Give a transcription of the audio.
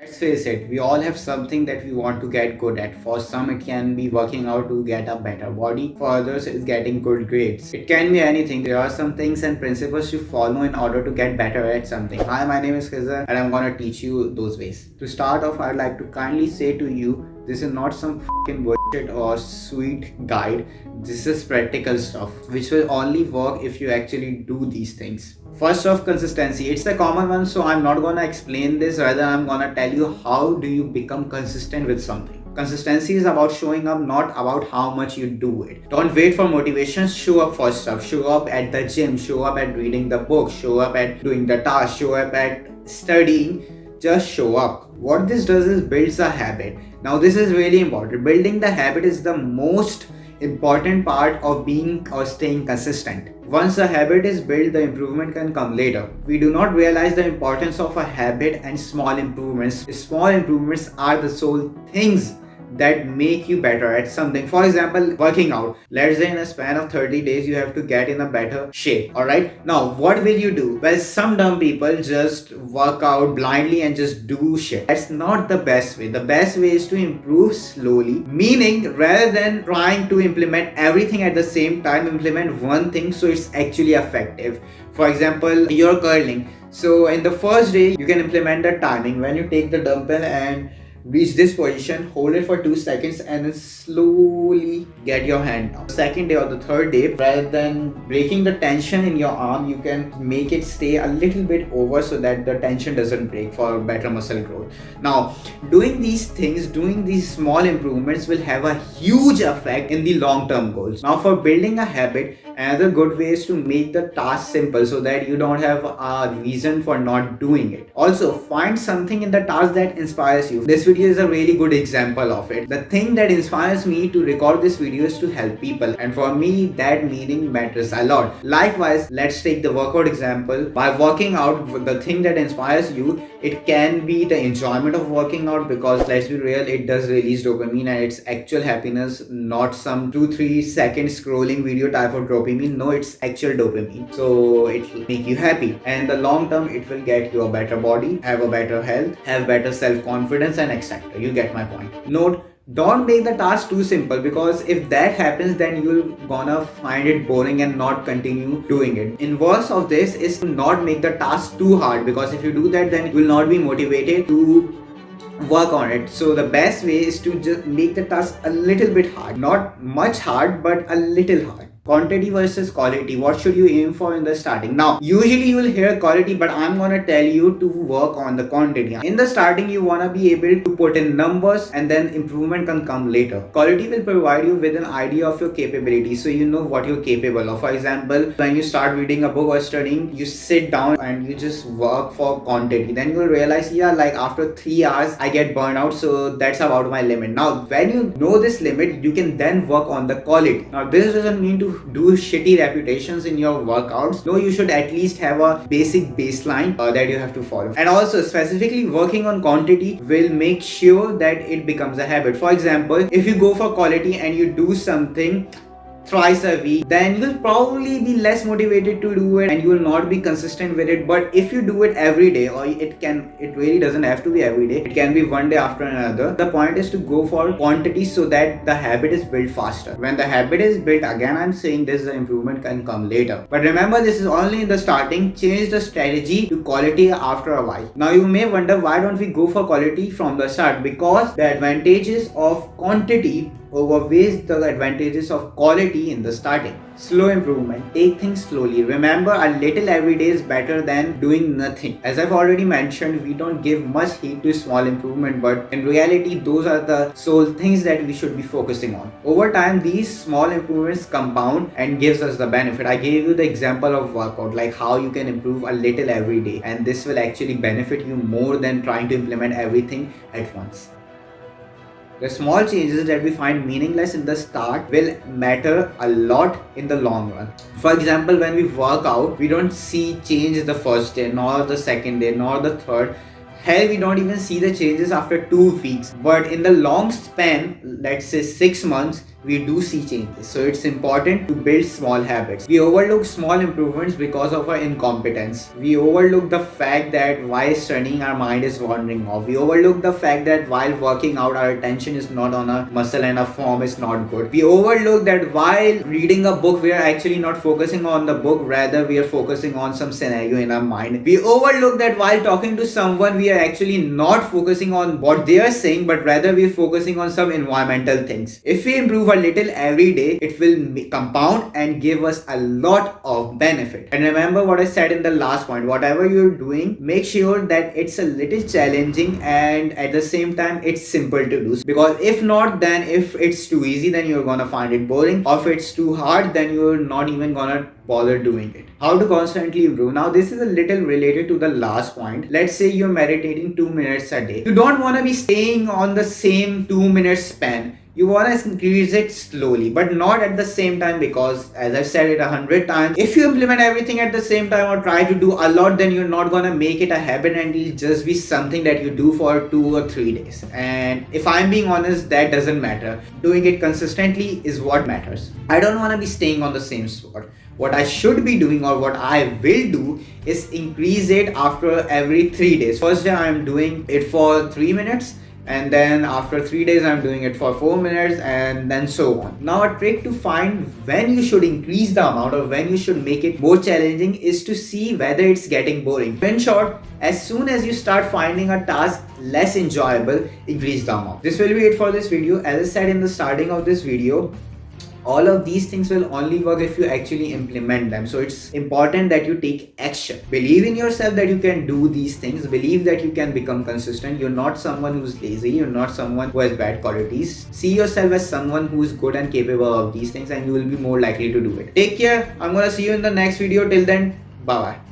Let's face it, we all have something that we want to get good at. For some, it can be working out to get a better body. For others, it's getting good grades. It can be anything. There are some things and principles you follow in order to get better at something. Hi, my name is Khizer and I'm gonna teach you those ways. To start off, I'd like to kindly say to you, this is not some fucking bullshit or sweet guide. This is practical stuff which will only work if you actually do these things. First off, consistency. It's the common one, so I'm not gonna explain this. Rather, I'm gonna tell you how do you become consistent with something. Consistency is about showing up, not about how much you do it. Don't wait for motivation. Show up for stuff. Show up at the gym. Show up at reading the book. Show up at doing the task. Show up at studying. Just show up. What this does is builds a habit. Now this is really important. Building the habit is the most important part of being or staying consistent. Once a habit is built, the improvement can come later. We do not realize the importance of a habit and small improvements. Small improvements are the sole things that make you better at something. For example, working out. Let's say in a span of 30 days, you have to get in a better shape. Alright. Now, what will you do? Well, some dumb people just work out blindly and just do shit. That's not the best way. The best way is to improve slowly. Meaning, rather than trying to implement everything at the same time, implement one thing so it's actually effective. For example, you're curling. So in the first day, you can implement the timing. When you take the dumbbell and reach this position, hold it for 2 seconds and then slowly get your hand down. Second day or the third day, rather than breaking the tension in your arm, you can make it stay a little bit over so that the tension doesn't break for better muscle growth. Now, doing these things, doing these small improvements will have a huge effect in the long-term goals. Now, for building a habit, another good way is to make the task simple so that you don't have a reason for not doing it. Also, find something in the task that inspires you. This video is a really good example of it. The thing that inspires me to record this video is to help people, and for me that meaning matters a lot. Likewise, let's take the workout example. By working out, the thing that inspires you, it can be the enjoyment of working out, because let's be real, it does release dopamine and it's actual happiness, not some 2-3 second scrolling video type of dopamine. No, it's actual dopamine. So it will make you happy, and the long term it will get you a better body, have a better health, have better self-confidence and etc. You get my point. Note, don't make the task too simple, because if that happens, then you're gonna find it boring and not continue doing it. Inverse of this is to not make the task too hard, because if you do that, then you will not be motivated to work on it. So the best way is to just make the task a little bit hard, not much hard, but a little hard. Quantity versus quality. What should you aim for in the starting? Now, usually you will hear quality, but I'm gonna tell you to work on the quantity. In the starting, you wanna be able to put in numbers, and then improvement can come later. Quality will provide you with an idea of your capability, so you know what you're capable of. For example, when you start reading a book or studying, you sit down and you just work for quantity. Then you'll realize, yeah, like after 3 hours, I get burned out, so that's about my limit. Now, when you know this limit, you can then work on the quality. Now, this doesn't mean to do shitty reputations in your workouts. No, you should at least have a basic baseline that you have to follow. And also, specifically working on quantity will make sure that it becomes a habit. For example, if you go for quality and you do something thrice a week, then you'll probably be less motivated to do it and you will not be consistent with it. But if you do it every day, or it really doesn't have to be every day, it can be one day after another. The point is to go for quantity so that the habit is built faster. When the habit is built, again I'm saying this, the improvement can come later. But remember, this is only in the starting. Change the strategy to quality after a while. Now you may wonder, why don't we go for quality from the start? Because the advantages of quantity overweighs the advantages of quality in the starting. Slow improvement. Take things slowly. Remember, a little every day is better than doing nothing. As I've already mentioned, we don't give much heed to small improvement, but in reality, those are the sole things that we should be focusing on. Over time, these small improvements compound and gives us the benefit. I gave you the example of workout, like how you can improve a little every day, and this will actually benefit you more than trying to implement everything at once. The small changes that we find meaningless in the start will matter a lot in the long run. For example, when we work out, we don't see change the first day, nor the second day, nor the third. Hell, we don't even see the changes after 2 weeks. But in the long span, let's say 6 months, we do see changes. So it's important to build small habits. We overlook small improvements because of our incompetence. We overlook the fact that while studying, our mind is wandering off. We overlook the fact that while working out, our attention is not on a muscle and our form is not good. We overlook that while reading a book, we are actually not focusing on the book, rather we are focusing on some scenario in our mind. We overlook that while talking to someone, we are actually not focusing on what they are saying, but rather we are focusing on some environmental things. If we improve a little every day, it will compound and give us a lot of benefit. And remember what I said in the last point, whatever you're doing, make sure that it's a little challenging and at the same time it's simple to do, because if not, then if it's too easy, then you're gonna find it boring, or if it's too hard, then you're not even gonna bother doing it. How to constantly improve. Now this is a little related to the last point. Let's say you're meditating 2 minutes a day. You don't want to be staying on the same 2 minute span. You want to increase it slowly, but not at the same time, because as I've said it 100 times, if you implement everything at the same time or try to do a lot, then you're not gonna make it a habit and it'll just be something that you do for 2 or 3 days. And if I'm being honest, that doesn't matter. Doing it consistently is what matters. I don't want to be staying on the same spot. What I should be doing, or what I will do, is increase it after every 3 days. First day I'm doing it for 3 minutes, and then after 3 days I'm doing it for 4 minutes, and then so on. Now a trick to find when you should increase the amount or when you should make it more challenging is to see whether it's getting boring. In short, as soon as you start finding a task less enjoyable, increase the amount. This will be it for this video. As I said in the starting of this video, all of these things will only work if you actually implement them. So it's important that you take action. Believe in yourself that you can do these things. Believe that you can become consistent. You're not someone who's lazy. You're not someone who has bad qualities. See yourself as someone who is good and capable of these things, and you will be more likely to do it. Take care. I'm gonna see you in the next video. Till then, bye bye.